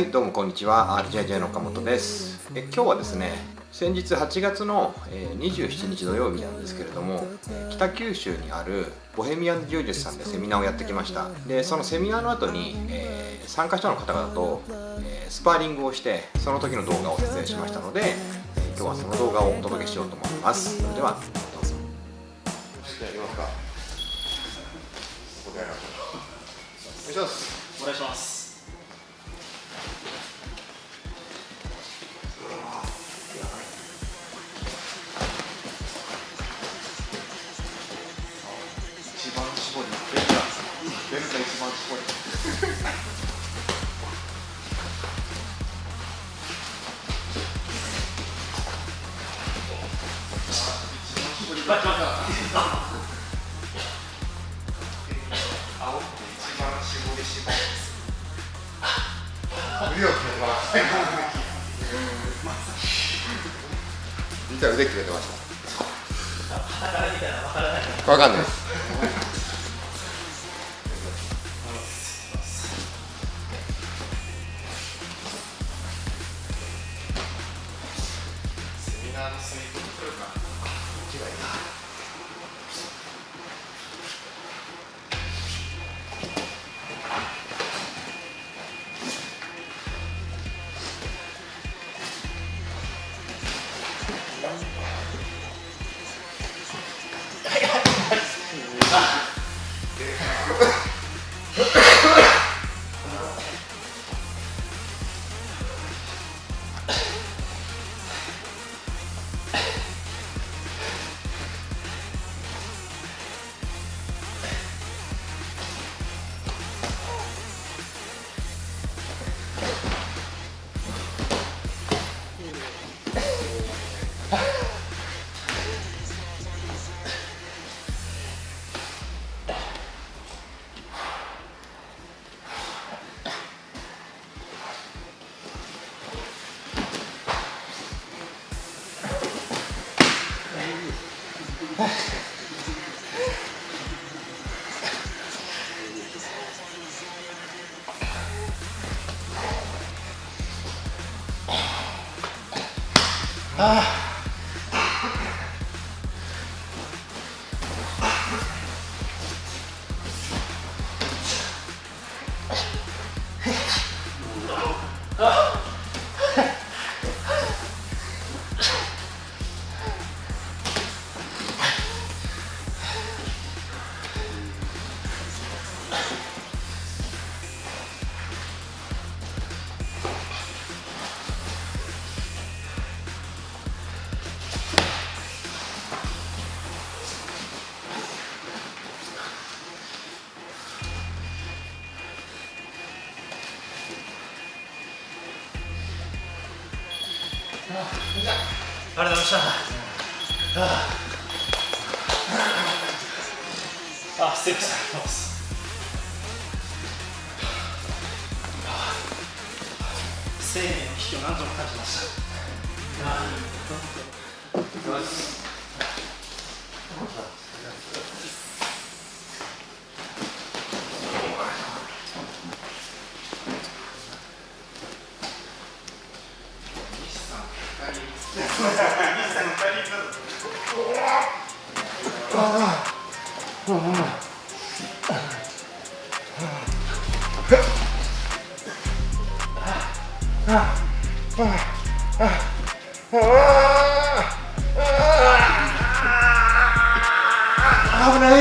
はい、どうもこんにちは。RJJ の岡本です。今日はですね、先日8月の27日土曜日なんですけれども、北九州にあるボヘミアン・ジュージュスさんでセミナーをやってきました。で、そのセミナーの後に、参加者の方々と、スパーリングをして、その時の動画を撮影しましたので、今日はその動画をお届けしようと思います。それではどうぞ。じゃあやりますか。お願いします。お願いします。一番絞りベルが一番絞り青って一番絞り絞りです腕を決めてます実は腕決めてました分かんないですセミナーのスイートに来るか間違いだありがとうございました。失礼します。生命の危機を何とも感じました。危ない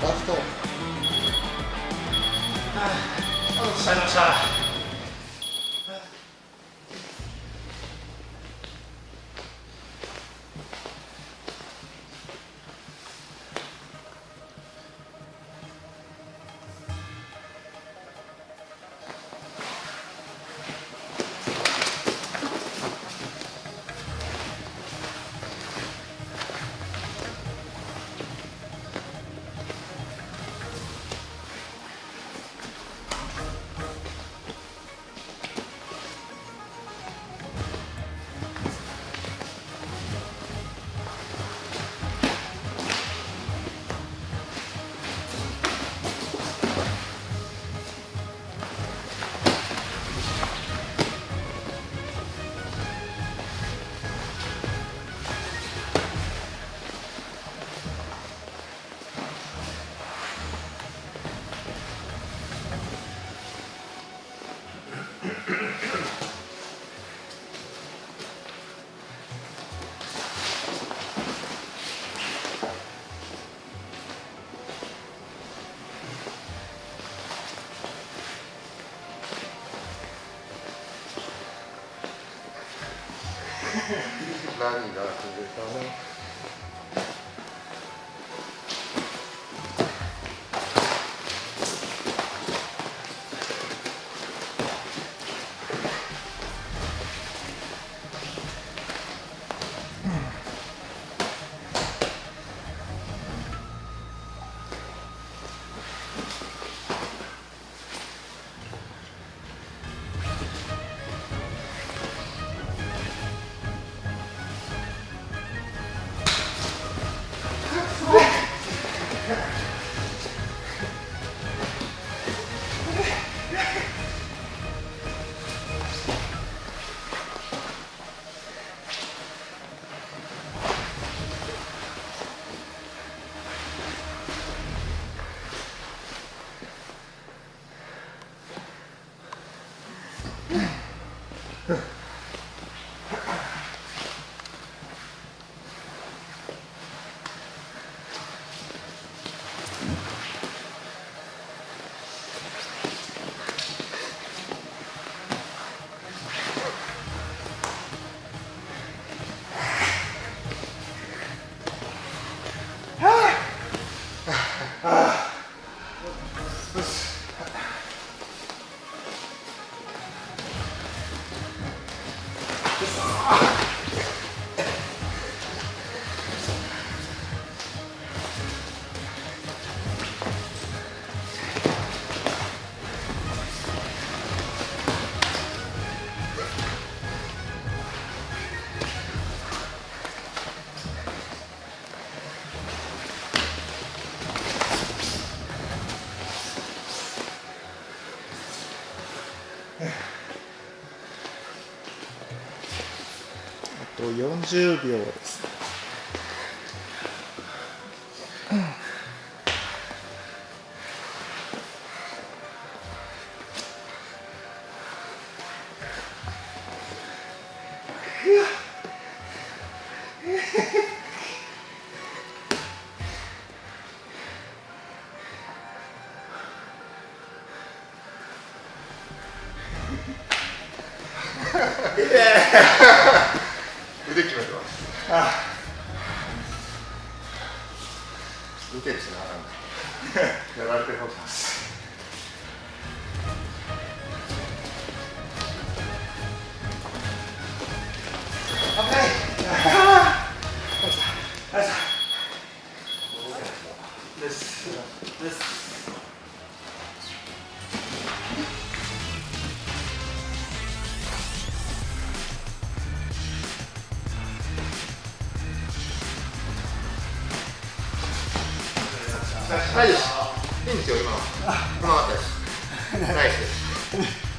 ラスト。疲れました。何が続いたの？あと40秒ですね。腕決めてます。受けるしなあかんない。やられてる方します。はいです。いいんですよ、今は。うまかったです。ナイスです。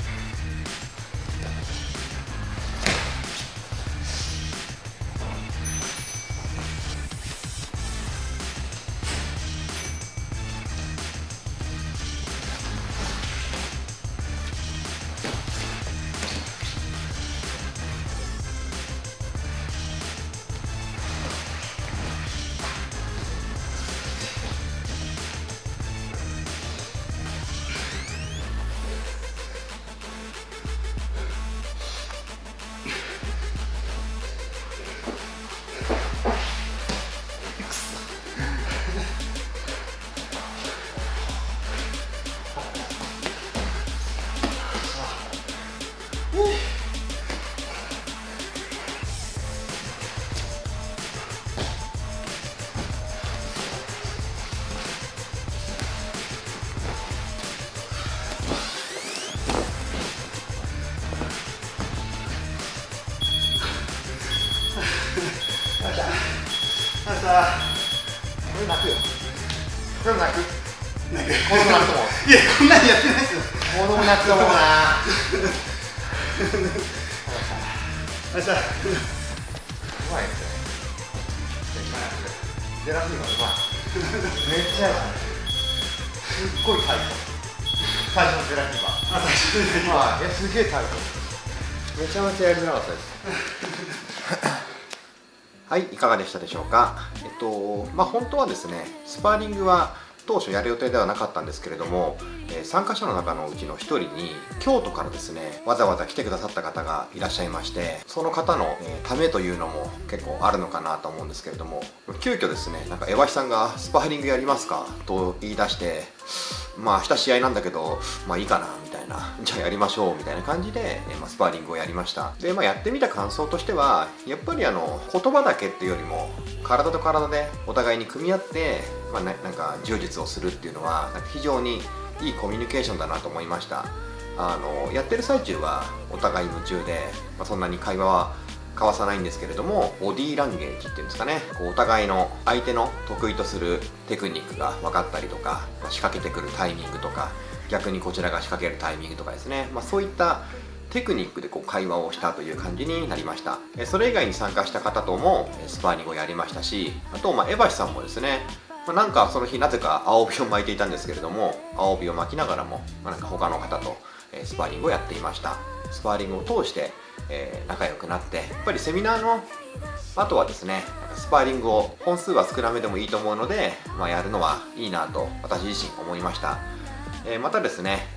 れ泣くよ。これ泣く。子供泣くと思う。いや、こんなにやってないですよ。子供泣くと思うな。明日。うまいですね。ゼラフィーマうまい。めっちゃうまい。すっごいタイト。最初のゼラフィーマ。あ、最初に。はい、すげえタイト。めちゃめちゃやりづらかったです。はい、いかがでしたでしょうか。本当はですね、スパーリングは当初やる予定ではなかったんですけれども、参加者の中のうちの1人に京都からですね、わざわざ来てくださった方がいらっしゃいまして、その方のためというのも結構あるのかなと思うんですけれども、急遽ですね、なんか江橋さんがスパーリングやりますかと言い出して、まあ明日試合なんだけど、まあいいかなみたいな、じゃあやりましょうみたいな感じで、スパーリングをやりました。で、やってみた感想としては、やっぱり言葉だけっていうよりも体と体でお互いに組み合って、なんか柔術をするっていうのはなんか非常にいいコミュニケーションだなと思いました。やってる最中はお互い夢中で、そんなに会話は交わさないんですけれども、ボディーランゲージっていうんですかね、こうお互いの相手の得意とするテクニックが分かったりとか、仕掛けてくるタイミングとか、逆にこちらが仕掛けるタイミングとかですね、そういったテクニックでこう会話をしたという感じになりました。それ以外に参加した方ともスパーリングをやりましたし、あと江橋さんもですね、なんかその日なぜか青帯を巻いていたんですけれども、青帯を巻きながらも、なんか他の方とスパーリングをやっていました。スパーリングを通して仲良くなって、やっぱりセミナーの後はですね、スパーリングを本数は少なめでもいいと思うので、やるのはいいなと私自身思いました。またですね、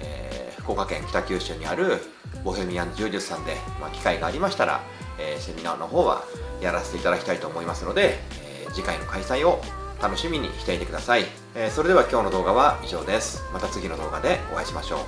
福岡県北九州にあるボヘミアン柔術さんで、機会がありましたら、セミナーの方はやらせていただきたいと思いますので、次回の開催を楽しみにしていてください。それでは今日の動画は以上です。また次の動画でお会いしましょう。